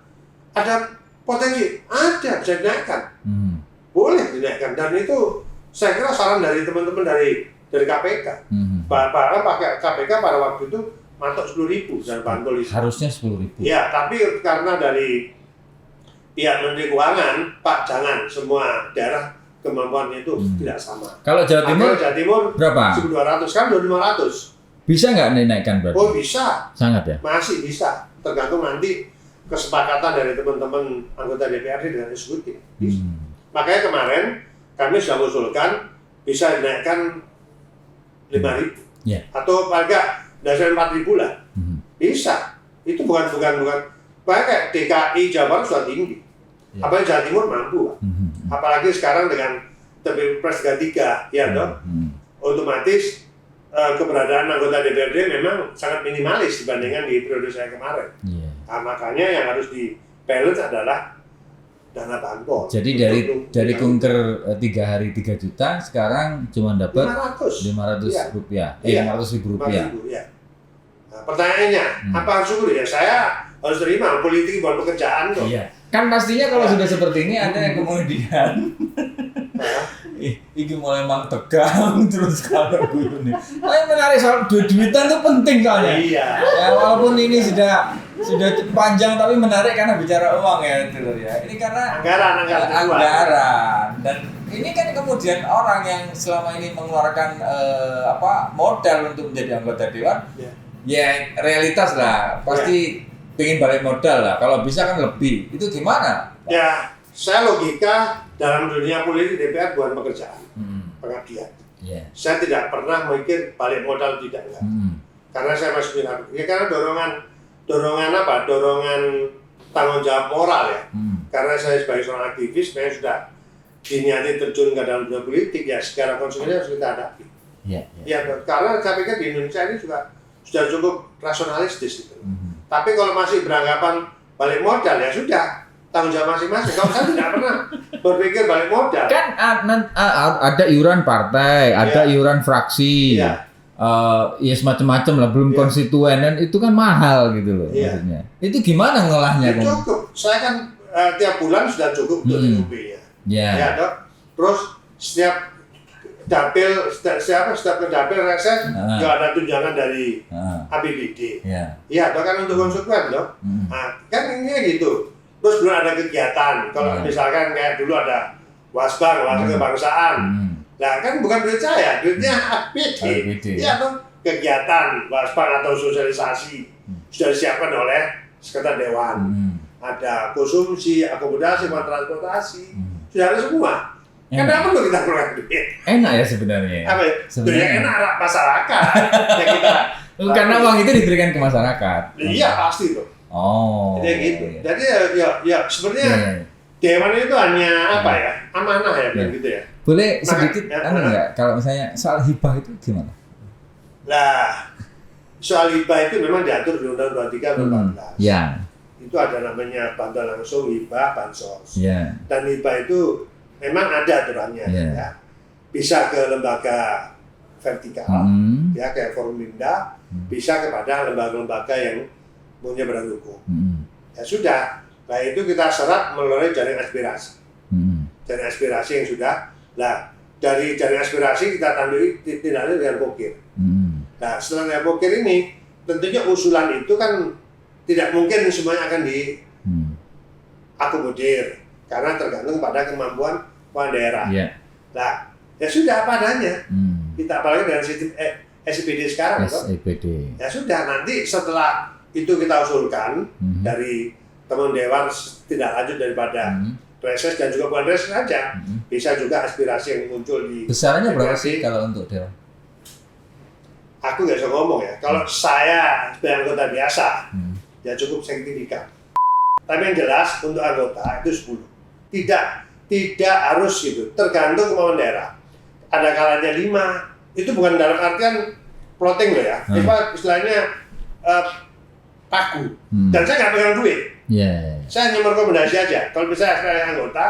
ada potensi, bisa dinaikkan. Boleh dinaikkan. Dan itu saya kira saran dari teman-teman dari KPK. Bahkan pakai KPK pada waktu itu matok 10.000 dan bantul itu. Harusnya 10.000. Ya, tapi karena dari pihak Menteri Keuangan, Pak jangan semua daerah kemampuannya itu tidak sama. Kalau Jawa Timur berapa? 1.200 kan 2.500. Bisa nggak dinaikkan berarti? Oh bisa. Sangat ya? Masih bisa. Tergantung nanti kesepakatan dari teman-teman anggota DPRD dengan eksekutif. Makanya kemarin kami sudah mengusulkan bisa dinaikkan 5.000 atau paling nggak dasar 4.000 lah. Bisa. Itu bukan kayak DKI Jawa Barat sudah tinggi. Apalagi Jawa Timur mampu. Apalagi sekarang dengan Pilpres 33 ya toh. Otomatis keberadaan anggota DPRD memang sangat minimalis dibandingkan di periode saya kemarin. Nah, makanya yang harus di balance adalah dana banpol. Jadi dari kunker 3 hari 3 juta sekarang cuma dapat 500 rupiah. 500.000 rupiah. Nah, pertanyaannya, apa harus syukur ya? Saya harus terima politik bukan pekerjaan kok. Iya. Kan pastinya kalau sudah seperti ini ada yang kemudian ini mulai emang tegang terus kalau begini. Saya menarik soal duit-duitan itu penting soalnya. Iya. Ya walaupun ini sudah panjang tapi menarik karena bicara uang ya itu ya. Ini karena anggaran dan ini kan kemudian orang yang selama ini mengeluarkan modal untuk menjadi anggota dewan. Ya realitas lah pasti pengen balik modal lah. Kalau bisa kan lebih. Itu gimana? Ya, saya logika dalam dunia politik DPR bukan pekerjaan, pengabdian. Saya tidak pernah mikir balik modal tidak enggak. Karena saya masih bilang, ya karena dorongan tanggung jawab moral ya. Karena saya sebagai seorang aktivis, saya sudah diniati terjun ke dalam dunia politik, ya secara konsekuensi harus kita hadapi. Ya, karena saya pikir di Indonesia ini juga sudah cukup rasionalistis gitu. Tapi kalau masih beranggapan balik modal, ya sudah, tanggung jawab masing-masing. Kalau saya tidak pernah berpikir balik modal. Kan ada iuran partai, ada iuran fraksi. Ya semacam-macam lah, belum konstituen, dan itu kan mahal gitu loh maksudnya. Itu gimana ngolahnya? Ya, cukup. Saya kan tiap bulan sudah cukup untuk NUP-nya. Ya dok. Terus setiap ke dapil reses juga ada tunjangan dari APBD. Iya dok, kan untuk konstituen dok. Nah, kan ini gitu. Terus belum ada kegiatan. Kalau misalkan kayak dulu ada Wasbang, Wadah Kebangsaan. Nah kan bukan duit saya, duitnya APBD. Iya dong, kegiatan Wasbang atau sosialisasi sudah disiapkan oleh Sekretariat Dewan. Ada konsumsi, akomodasi, transportasi, sudah ada semua. Kenapa perlu kita keluar duit? Enak ya sebenarnya. Apa ya? Sebenarnya enak masyarakat. Ya kita. Karena uang itu diberikan ke masyarakat. Iya pasti tuh. Oh. Jadi gitu. Jadi ya sebenarnya Dewan itu hanya apa ya? Amanah ya gitu ya. Boleh sedikit enggak kalau misalnya soal hibah itu gimana? Nah, soal hibah itu memang diatur di Undang-Undang 23 tahun 2014. Ya. Itu ada namanya bantuan langsung, hibah, bansos. Ya. Dan hibah itu memang ada aturannya ya. Bisa ke lembaga vertikal, ya kayak Forminda, bisa kepada lembaga-lembaga yang punya badan hukum. Ya sudah. Nah itu kita serap melalui jaring aspirasi. Jaring aspirasi yang sudah. Nah dari jaring aspirasi kita tandai tindak lanjut dengan pokir. Nah setelah dengan pokir ini tentunya usulan itu kan tidak mungkin semuanya akan diakomodir karena tergantung pada kemampuan daerah. Nah ya sudah apa adanya. Kita apalagi dengan sistem SIPD sekarang. SIPD. Ya sudah nanti setelah itu kita usulkan dari teman dewan tidak lanjut daripada reses dan juga bukan reses saja, bisa juga aspirasi yang muncul di besarannya berapa sih kalau untuk dewan? Aku nggak bisa ngomong ya. Kalau saya sebagai anggota biasa, ya cukup signifikan. Tapi yang jelas untuk anggota itu 10. Tidak harus gitu. Tergantung kemauan daerah. Ada kalanya 5. Itu bukan dalam artian plotting loh ya. Istilahnya pagu. Dan saya nggak pegang duit. Saya hanya merekomendasi aja. Kalau misalnya saya anggota,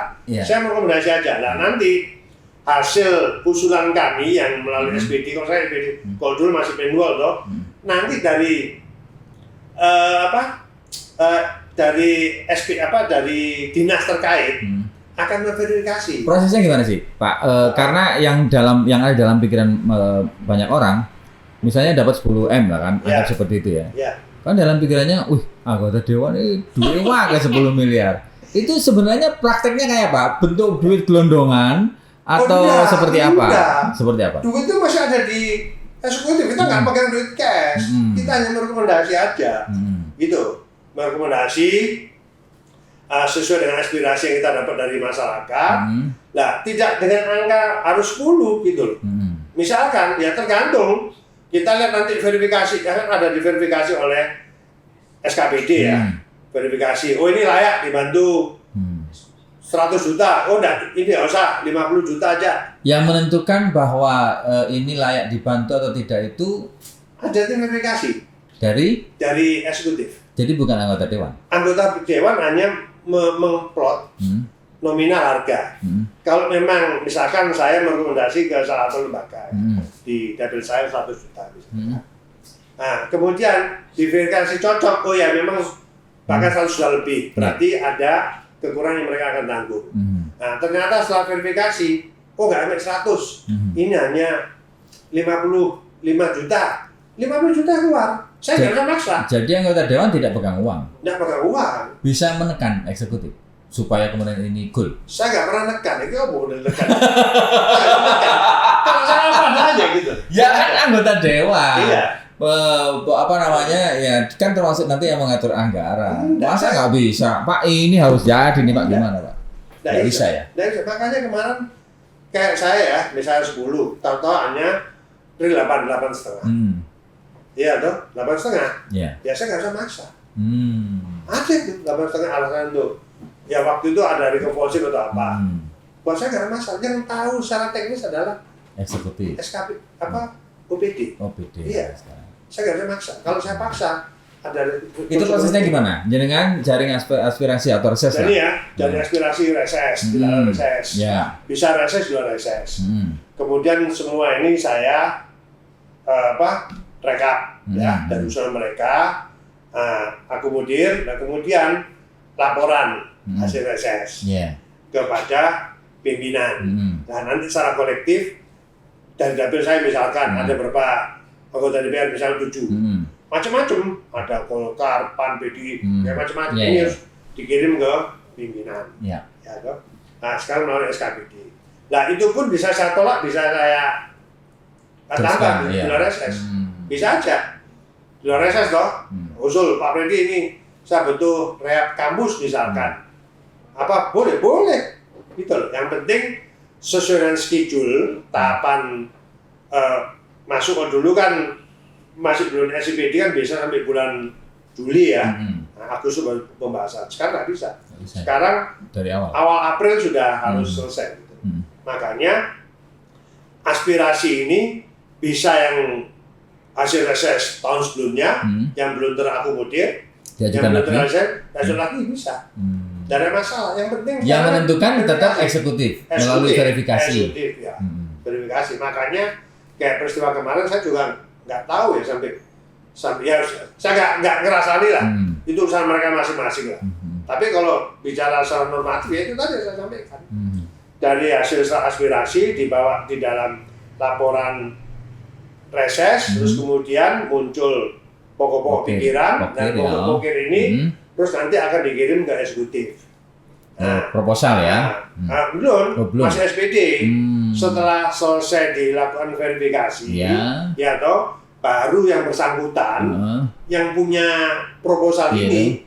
saya merekomendasi aja. Nah nanti hasil usulan kami yang melalui SPD, kalau saya SPD, kalau dulu masih manual toh, nanti dari dari dinas terkait akan memverifikasi. Prosesnya gimana sih, Pak? Karena yang ada dalam pikiran banyak orang, misalnya dapat 10 M lah kan, anggap seperti itu ya. Kan dalam pikirannya, anggota dewan ini duitnya kayak 10 miliar. Itu sebenarnya prakteknya kayak apa? Bentuk duit gelondongan atau seperti apa? Seperti apa? Duit itu masih ada di eksekutif. Kita nggak pegang duit cash. Kita hanya merekomendasi aja. Gitu. Merekomendasi sesuai dengan aspirasi yang kita dapat dari masyarakat. Nah, tidak dengan angka harus 10 gitu loh. Misalkan, ya tergantung. Kita lihat nanti verifikasi, kan ada diverifikasi oleh SKPD ya. Verifikasi, ini layak dibantu 100 juta, enggak, ini nggak usah 50 juta aja. Yang menentukan bahwa ini layak dibantu atau tidak itu ada verifikasi dari eksekutif. Jadi bukan anggota dewan. Anggota dewan hanya mengplot nominal harga. Kalau memang misalkan saya merekomendasi ke salah satu lembaga di dapil saya 100 juta misalnya. Nah, kemudian diverifikasi cocok, oh ya memang bahkan 100 juta lebih. Berarti ada kekurangan yang mereka akan tanggung. Nah, ternyata setelah verifikasi, nggak sampai 100. Ini hanya 55 juta. 50 juta keluar. Saya nggak bisa maksa. Jadi anggota dewan tidak pegang uang. Tidak pegang uang. Bisa menekan eksekutif supaya kemudian ini goal. Saya nggak pernah nekan. Itu apa udah nekan? Kalau saya apa aja gitu. Ya kan anggota dewan. Iya. Apa namanya ya kan termasuk nanti yang mengatur anggaran. Masa nggak bisa? Pak ini harus jadi nih Pak, gimana Pak? Nggak bisa ya. Makanya kemarin kayak saya ya, misalnya 10, tahu-tahu hanya dari 8,5. Iya toh, 8,5. Iya. Ya saya nggak bisa maksa. Ada itu 8,5 alasan tuh. Ya waktu itu ada dari kepolisian atau apa. Buat saya nggak ada masalah. Yang tahu secara teknis adalah eksekutif. SKP OPD. Iya. Sekarang. Saya nggak ada maksa. Kalau saya paksa ada. Itu prosesnya gimana? Jenengan jaring aspirasi atau reses Jadi ya, dari aspirasi reses, dilarang reses. Ya. Bisa reses, di luar reses. Kemudian semua ini saya rekap ya dari usulan mereka, akomodir, dan kemudian laporan hasil reses kepada pimpinan. Nah nanti secara kolektif dari dapil saya misalkan ada berapa anggota DPR misalnya 7. Macam-macam, ada Golkar, PAN, PDI, kayak macam-macam ini harus dikirim ke pimpinan. Ya, toh? Nah sekarang melalui SKPD. Nah itu pun bisa saya tolak, bisa saya tambah di luar reses. Bisa aja di luar reses toh. Usul Pak Freddy ini saya butuh rehab kampus misalkan. Apa boleh gitu loh. Yang penting sesuai dengan schedule tahapan masuk dulu kan. Masih belum SIPD kan bisa sampai bulan Juli ya, Agustus baru pembahasan. Sekarang nggak bisa. Sekarang dari awal April sudah harus selesai. Gitu. Makanya aspirasi ini bisa yang hasil reses tahun sebelumnya, yang belum terakomodir, yang belum terreses, lagi bisa. Tidak ada masalah. Yang penting yang menentukan tetap eksekutif melalui verifikasi. Ya. Verifikasi. Makanya kayak peristiwa kemarin saya juga nggak tahu ya sampai ya saya nggak ngerasani lah itu urusan mereka masing-masing lah. Tapi kalau bicara secara normatif ya itu tadi saya sampaikan dari hasil aspirasi dibawa di dalam laporan reses terus kemudian muncul pokok-pokok pikiran dan pokok-pokok ini terus nanti akan dikirim ke eksekutif. Proposal ya? Belum, masih SPD. Setelah selesai dilakukan verifikasi, ya toh, baru yang bersangkutan, yang punya proposal ini,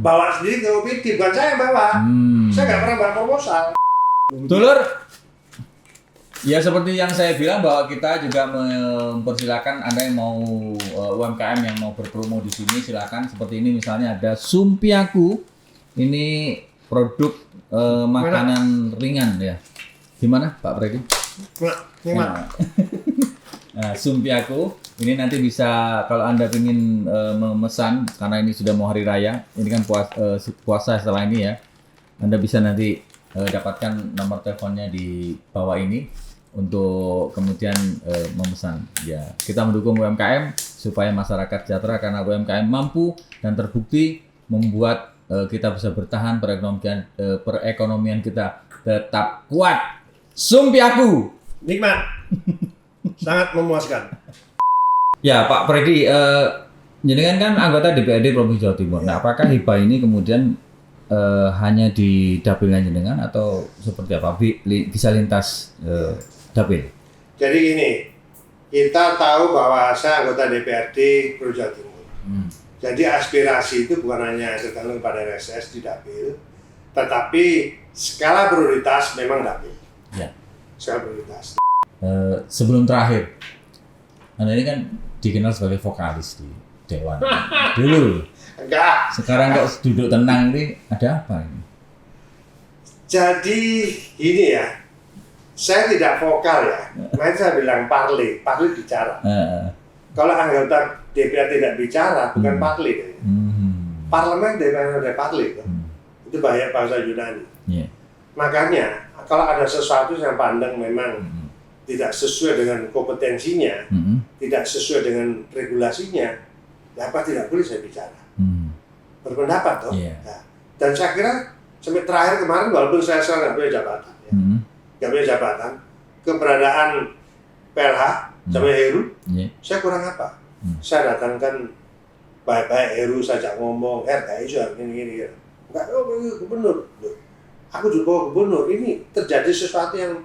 bawa sendiri ke OPD, bukan saya yang bawa. Saya nggak pernah bawa proposal. Dulur, ya seperti yang saya bilang bahwa kita juga mempersilakan Anda yang mau UMKM yang mau berpromo di sini, silakan. Seperti ini misalnya ada Sumpiaku, ini produk makanan ringan ya. Gimana Pak Freddy? Gimana? Nah, Sumpiaku ini nanti bisa kalau Anda ingin memesan karena ini sudah mau hari raya, ini kan puasa setelah ini ya. Anda bisa nanti dapatkan nomor teleponnya di bawah ini untuk kemudian memesan. Ya, kita mendukung UMKM supaya masyarakat sejahtera karena UMKM mampu dan terbukti membuat kita bisa bertahan, perekonomian kita tetap kuat. Sumpiaku nikmat, sangat memuaskan. Ya Pak Freddy, jenengan kan anggota DPRD Provinsi Jawa Timur. Nah, apakah hibah ini kemudian hanya di dapilnya jenengan atau seperti apa? Bisa lintas dapil? Jadi gini, kita tahu bahwa saya anggota DPRD Provinsi Jawa Timur. Jadi aspirasi itu bukan hanya tergantung pada reses di dapil, tetapi skala prioritas memang dapil. Ya. Skala prioritas. Sebelum terakhir, Anda ini kan dikenal sebagai vokalis di Dewan. Dulu. Enggak. Sekarang kok duduk tenang ini ada apa ini? Jadi ini ya, saya tidak vokal ya. Makanya saya bilang parli bicara. Kalau anggota DPR tidak bicara, bukan parli. Parlemen DPR ada parli. Itu banyak bahasa Yunani. Makanya kalau ada sesuatu yang pandang memang tidak sesuai dengan kompetensinya, tidak sesuai dengan regulasinya, ya apa tidak boleh saya bicara. Berpendapat toh. Nah, dan saya kira sampai terakhir kemarin walaupun saya nggak punya jabatan, nggak punya jabatan, keberadaan PLH sama Heru, saya kurang apa? Saya datangkan baik-baik Heru saja ngomong, kayak isu gini-gini. Enggak, gubernur. Aku juga gubernur. Ini terjadi sesuatu yang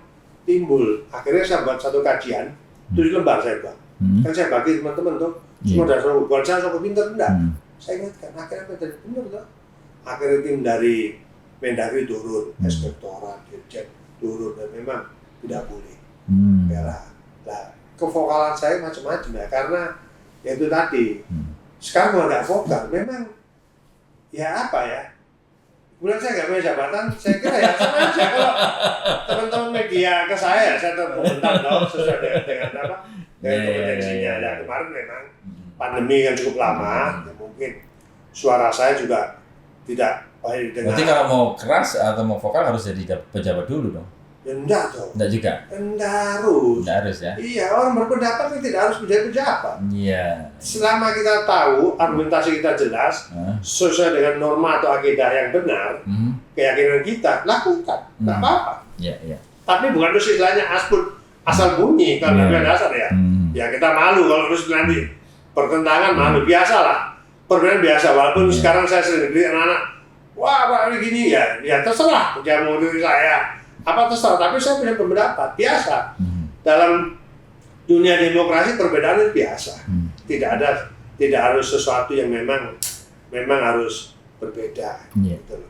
timbul. Akhirnya saya buat satu kajian, 7 lembar saya buat. Kan saya bagi teman-teman tuh, semua dasar buat saya sok pinter enggak. Saya ingatkan, akhirnya menjadi benar tuh. Akhirnya tim dari Mendagri turun, inspektorat, dirjen turun, dan memang tidak boleh. Nah, kevokalan saya macam-macam ya, karena ya itu tadi. Sekarang kalau nggak vokal, memang ya apa ya? Kemudian saya nggak punya jabatan, saya kira ya sama aja kalau teman-teman media ke saya tetap komentar dong sesuai dengan apa? Dengan kompetensinya. Ya kemarin memang pandemi kan cukup lama, ya mungkin suara saya juga tidak baik dengan. Berarti kalau mau keras atau mau vokal harus jadi pejabat dulu dong? Ya enggak dong. Enggak juga? Enggak harus. Enggak harus ya? Iya, orang berpendapat kan tidak harus menjadi pejabat. Iya. Selama kita tahu, argumentasi kita jelas, sesuai dengan norma atau akidah yang benar, keyakinan kita, lakukan. Enggak apa-apa. Iya, iya. Tapi bukan terus istilahnya asal bunyi, karena dasar ya. Ya kita malu kalau terus nanti pertentangan malu, biasalah. Perbedaan biasa, walaupun sekarang saya sering kritik anak-anak, wah Pak begini ya terserah, jangan mau diri saya. Apa terserah, tapi saya punya pendapat biasa. Dalam dunia demokrasi perbedaan itu biasa. Tidak harus sesuatu yang memang harus berbeda. Gitu.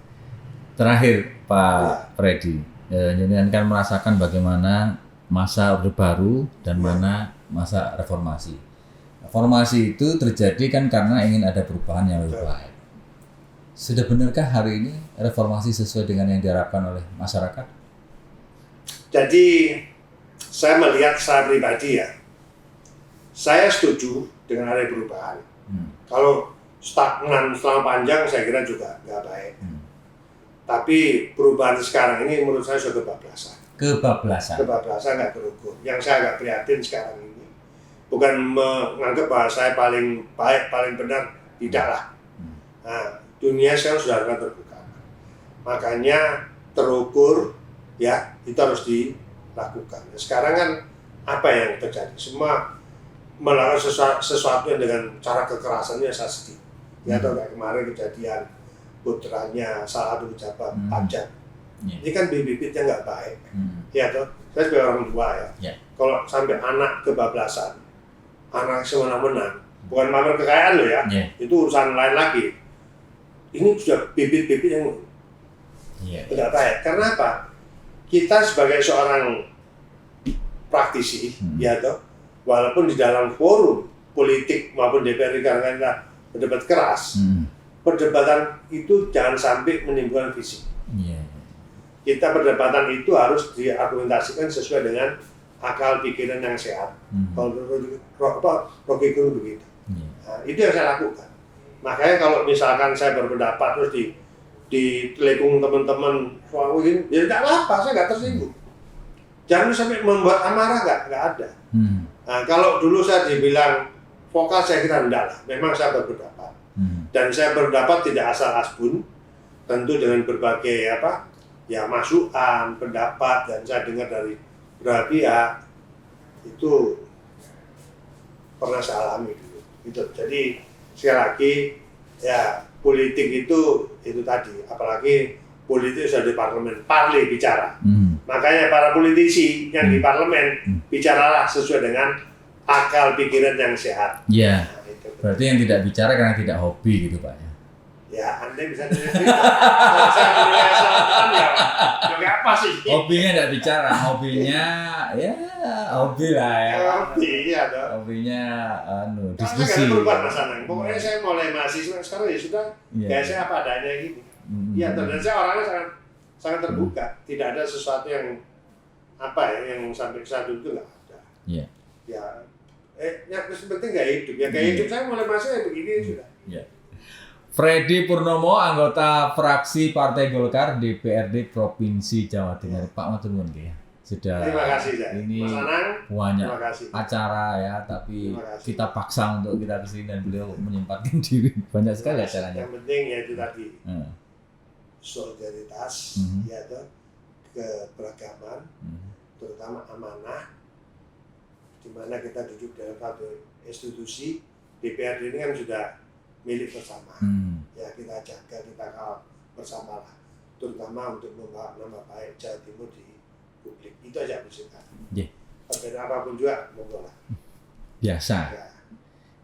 Terakhir Pak Freddy, jenengan kan merasakan bagaimana masa Orde Baru dan mana masa reformasi. Reformasi itu terjadi kan karena ingin ada perubahan yang lebih baik. Sudah benarkah hari ini reformasi sesuai dengan yang diharapkan oleh masyarakat? Jadi saya melihat saya pribadi ya, saya setuju dengan ada perubahan. Kalau stagnan selama panjang saya kira juga nggak baik. Tapi perubahan sekarang ini menurut saya sudah kebablasan. Kebablasan nggak terukur. Yang saya agak prihatin sekarang ini bukan menganggap bahwa saya paling baik, paling benar, tidaklah. Nah, dunia sekarang sudah akan terbuka. Makanya terukur. Ya, itu harus dilakukan. Sekarang kan apa yang terjadi? Semua melakukan sesuatu yang dengan cara kekerasan ya saya sedih. Ya, atau kayak kemarin kejadian putranya salah satu pejabat pajak. Ini kan bibit-bibitnya nggak baik. Ya, toh. Saya sebagai orang tua ya. Kalau sampai anak kebablasan, anak semena-mena, bukan pamer kekayaan loh ya. Itu urusan lain lagi. Ini sudah bibit-bibit yang tidak baik. Karena apa? Kita sebagai seorang praktisi, ya toh, walaupun di dalam forum politik maupun DPR karena kita berdebat keras, perdebatan itu jangan sampai menimbulkan fisik. Kita perdebatan itu harus diargumentasikan sesuai dengan akal pikiran yang sehat. Kalau Rocky Gerung begitu. Nah, itu yang saya lakukan. Makanya kalau misalkan saya berpendapat terus di telepon teman-teman soal ini, ya tidak apa-apa, saya nggak tersinggung. Jangan sampai membuat amarah, nggak ada. Nah, kalau dulu saya dibilang vokal, saya kira enggak lah. Memang saya berpendapat. Dan saya berpendapat tidak asal asbun, tentu dengan berbagai masukan, pendapat, dan saya dengar dari beberapa pihak itu pernah saya alami dulu. Gitu. Jadi sekali lagi ya. Politik itu tadi, apalagi politik sudah di parlemen, parli bicara. Makanya para politisi yang di parlemen bicaralah sesuai dengan akal pikiran yang sehat. Iya. Nah, berarti yang tidak bicara karena tidak hobi gitu Pak ya? Ya, Anda bisa dilihat. Saya menilai selatan ya, juga apa sih? Hobinya tidak bicara, hobinya ya hobi lah ya. Hobi ya dong. Hobinya diskusi. Karena nggak ada perubahan Mas Anang. Pokoknya saya mulai mahasiswa sekarang ya sudah kayak saya apa adanya gini. Iya, dan saya orangnya sangat terbuka. Tidak ada sesuatu yang yang sampai saat itu nggak ada. Iya. Ya, yang penting nggak hidup. Ya kayak hidup saya mulai masih begini sudah. Iya. Freddy Purnomo, anggota fraksi Partai Golkar DPRD Provinsi Jawa Timur. Pak matur nuwun ya. Sudah. Terima kasih ya. Ini Mas Anang, banyak acara ya, tapi kita paksa untuk kita kesini dan beliau menyempatkan diri. Banyak sekali acaranya. Yang penting ya itu tadi. Solidaritas, ya toh, keberagaman, terutama amanah, di mana kita duduk dalam satu institusi. DPRD ini kan sudah milik bersama. Ya kita jaga, kita kawal bersama lah, terutama untuk membawa nama baik Jawa Timur di publik. Itu aja bersihkan. Perbedaan apapun juga monggo lah. Biasa. Ya.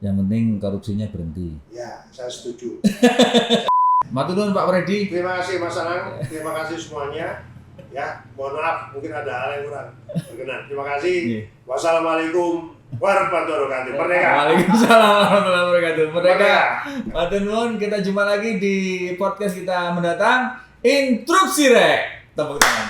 Yang penting korupsinya berhenti. Ya, saya setuju. Matur nuwun Pak Freddy. Terima kasih Mas Anang, terima kasih semuanya. Ya, mohon maaf mungkin ada hal yang kurang berkenan. Terima kasih. Wassalamualaikum warahmatullahi wabarakatuh. Merdeka. Waalaikumsalam warahmatullahi wabarakatuh. Merdeka. Merdeka. Matur nuwun, kita jumpa lagi di podcast kita mendatang. Instruksi Rek. Tepuk tangan.